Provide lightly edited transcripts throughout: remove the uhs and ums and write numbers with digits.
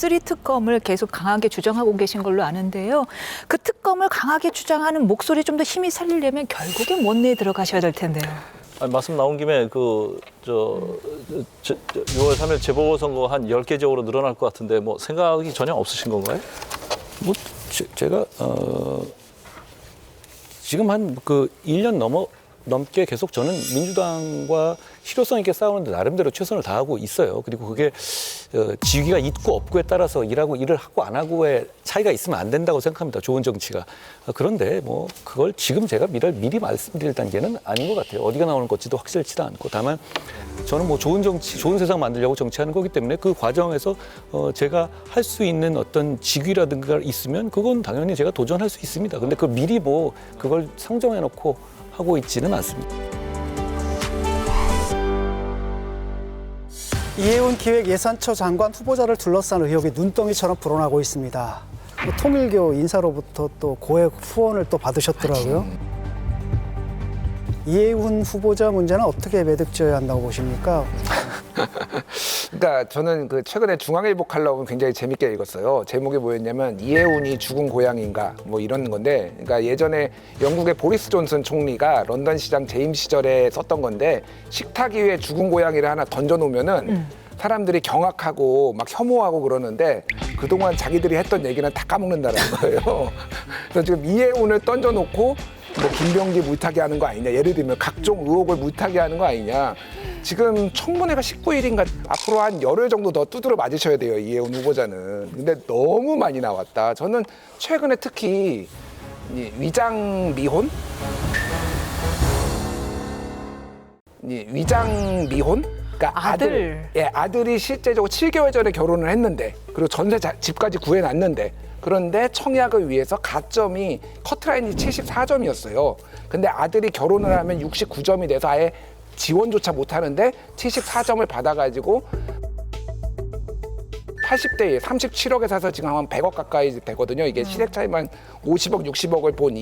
쓰리 특검을 계속 강하게 주장하고 계신 걸로 아는데요. 그 특검을 강하게 주장하는 목소리 좀 더 힘이 살리려면 결국엔 원내에 들어가셔야 될 텐데요. 아니, 말씀 나온 김에 6월 3일 재보궐선거 한 10개 지역으로 늘어날 것 같은데 뭐 생각이 전혀 없으신 건가요? 뭐 제가 지금 한 1년 넘게 계속 저는 민주당과 실효성 있게 싸우는데 나름대로 최선을 다하고 있어요. 그리고 그게 지위가 있고 없고에 따라서 일을 하고 안 하고의 차이가 있으면 안 된다고 생각합니다. 좋은 정치가. 그런데 뭐 그걸 지금 제가 미리 말씀드릴 단계는 아닌 것 같아요. 어디가 나오는 건지도 확실치도 않고. 다만 저는 뭐 좋은 정치, 좋은 세상 만들려고 정치하는 거기 때문에 그 과정에서 제가 할 수 있는 어떤 직위라든가 있으면 그건 당연히 제가 도전할 수 있습니다. 근데 미리 뭐 그걸 상정해 놓고 하고 있지는 않습니다. 이해운 기획예산처 장관 후보자를 둘러싼 의혹이 눈덩이처럼 불어나고 있습니다. 통일교 인사로부터 또 고액 후원을 또 받으셨더라고요. 이해운 후보자 문제는 어떻게 매듭지어야 한다고 보십니까? 그러니까 저는 최근에 중앙일보 칼럼을 굉장히 재밌게 읽었어요. 제목이 뭐였냐면 이해운이 죽은 고향인가 뭐 이런 건데, 그러니까 예전에 영국의 보리스 존슨 총리가 런던 시장 재임 시절에 썼던 건데, 식탁 위에 죽은 고양이를 하나 던져놓으면은 사람들이 경악하고 막 혐오하고 그러는데 그동안 자기들이 했던 얘기는 다 까먹는다는 거예요. 그래서 지금 이해운을 던져놓고 뭐 김병기 물타기 하는 거 아니냐, 예를 들면 각종 의혹을 물타기 하는 거 아니냐. 지금 청문회가 19일인가 앞으로 한 열흘 정도 더 두드려 맞으셔야 돼요, 이해운 후보자는. 근데 너무 많이 나왔다. 저는 최근에 특히 위장 미혼? 위장 미혼? 그러니까 아들이 실제적으로 7개월 전에 결혼을 했는데, 그리고 전세 집까지 구해놨는데, 그런데 청약을 위해서 가점이 커트라인이 74점이었어요. 근데 아들이 결혼을 하면 69점이 돼서 아예 지원조차 못하는데 74점을 받아가지고 80대에 37억에 사서 지금 한 100억 가까이 되거든요. 이게 시댁 차이만 50억, 60억을 본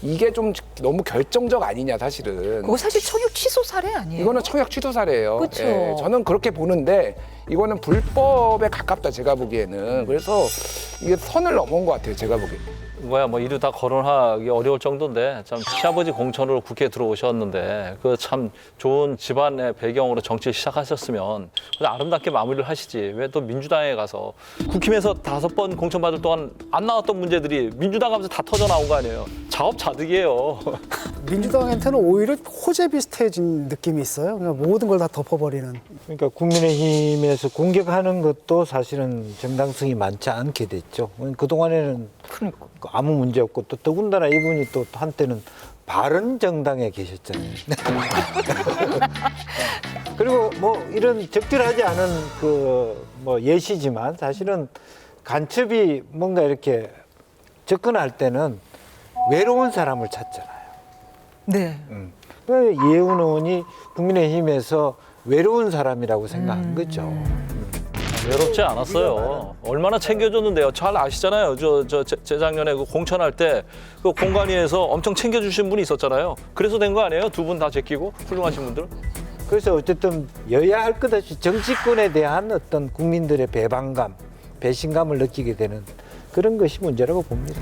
이게 좀 너무 결정적 아니냐, 사실은. 그거 사실 청약 취소 사례 아니에요? 이거는 청약 취소 사례예요. 그렇죠. 예, 저는 그렇게 보는데 이거는 불법에 가깝다, 제가 보기에는. 그래서 이게 선을 넘은 것 같아요, 제가 보기에. 뭐 이루 다 거론하기 어려울 정도인데, 참 시아버지 공천으로 국회에 들어오셨는데 그 참 좋은 집안의 배경으로 정치를 시작하셨으면 아름답게 마무리를 하시지, 왜 또 민주당에 가서 국힘에서 5번 공천받을 동안 안 나왔던 문제들이 민주당 가면서 다 터져 나온 거 아니에요. 자업자득이에요. 민주당한테는 오히려 호재 비슷해진 느낌이 있어요. 그냥 모든 걸 다 덮어버리는. 그러니까 국민의힘에서 공격하는 것도 사실은 정당성이 많지 않게 됐죠. 그동안에는 아무 문제 없고, 또 더군다나 이분이 또 한때는 바른정당에 계셨잖아요. 그리고 뭐 이런 적절하지 않은 예시지만 사실은 간첩이 뭔가 이렇게 접근할 때는 외로운 사람을 찾잖아요. 네. 이해운 의원이 국민의힘에서 외로운 사람이라고 생각한 거죠. 외롭지 않았어요. 얼마나 챙겨줬는데요. 잘 아시잖아요. 재작년에 공천할 때 그 공관위에서 엄청 챙겨주신 분이 있었잖아요. 그래서 된 거 아니에요? 두 분 다 제끼고 훌륭하신 분들. 그래서 어쨌든 여야 할 것 없이 정치권에 대한 어떤 국민들의 배반감, 배신감을 느끼게 되는 그런 것이 문제라고 봅니다.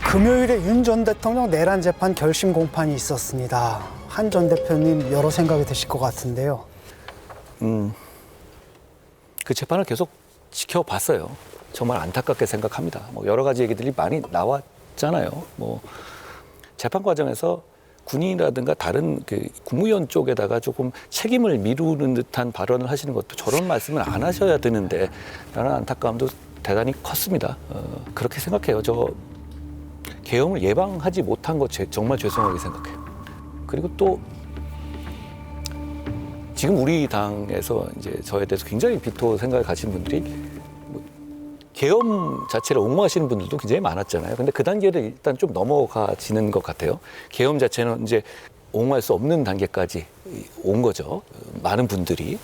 금요일에 윤 전 대통령 내란 재판 결심 공판이 있었습니다. 한 전 대표님 여러 생각이 드실 것 같은데요. 그 재판을 계속 지켜봤어요. 정말 안타깝게 생각합니다. 뭐 여러 가지 얘기들이 많이 나왔잖아요. 뭐 재판 과정에서 군인이라든가 다른 국무위원 쪽에다가 조금 책임을 미루는 듯한 발언을 하시는 것도 저런 말씀을 안 하셔야 되는데 라는 안타까움도 대단히 컸습니다. 그렇게 생각해요. 저 계엄을 예방하지 못한 것 정말 죄송하게 생각해요. 그리고 또 지금 우리 당에서 이제 저에 대해서 굉장히 비토 생각을 가진 분들이 계엄 자체를 옹호하시는 분들도 굉장히 많았잖아요. 근데 그 단계를 일단 좀 넘어가지는 것 같아요. 계엄 자체는 이제 옹호할 수 없는 단계까지 온 거죠. 많은 분들이.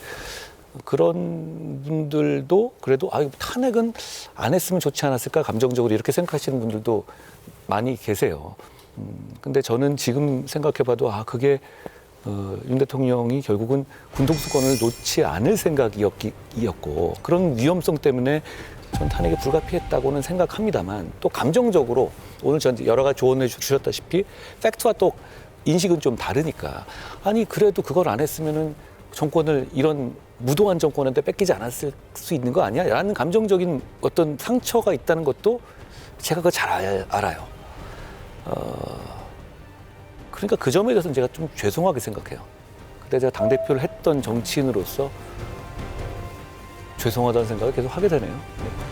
그런 분들도 그래도 탄핵은 안 했으면 좋지 않았을까 감정적으로 이렇게 생각하시는 분들도 많이 계세요. 근데 저는 지금 생각해봐도 그게 윤 대통령이 결국은 군통수권을 놓지 않을 생각이었고 그런 위험성 때문에 전 탄핵에 불가피했다고는 생각합니다만 또 감정적으로 오늘 전 여러 가지 조언해 주셨다시피 팩트와 또 인식은 좀 다르니까 아니 그래도 그걸 안 했으면은 정권을 이런 무도한 정권한테 뺏기지 않았을 수 있는 거 아니야? 라는 감정적인 어떤 상처가 있다는 것도 제가 그거 잘 알아요. 그러니까 그 점에 대해서는 제가 좀 죄송하게 생각해요. 근데 제가 당대표를 했던 정치인으로서 죄송하다는 생각을 계속 하게 되네요. 네.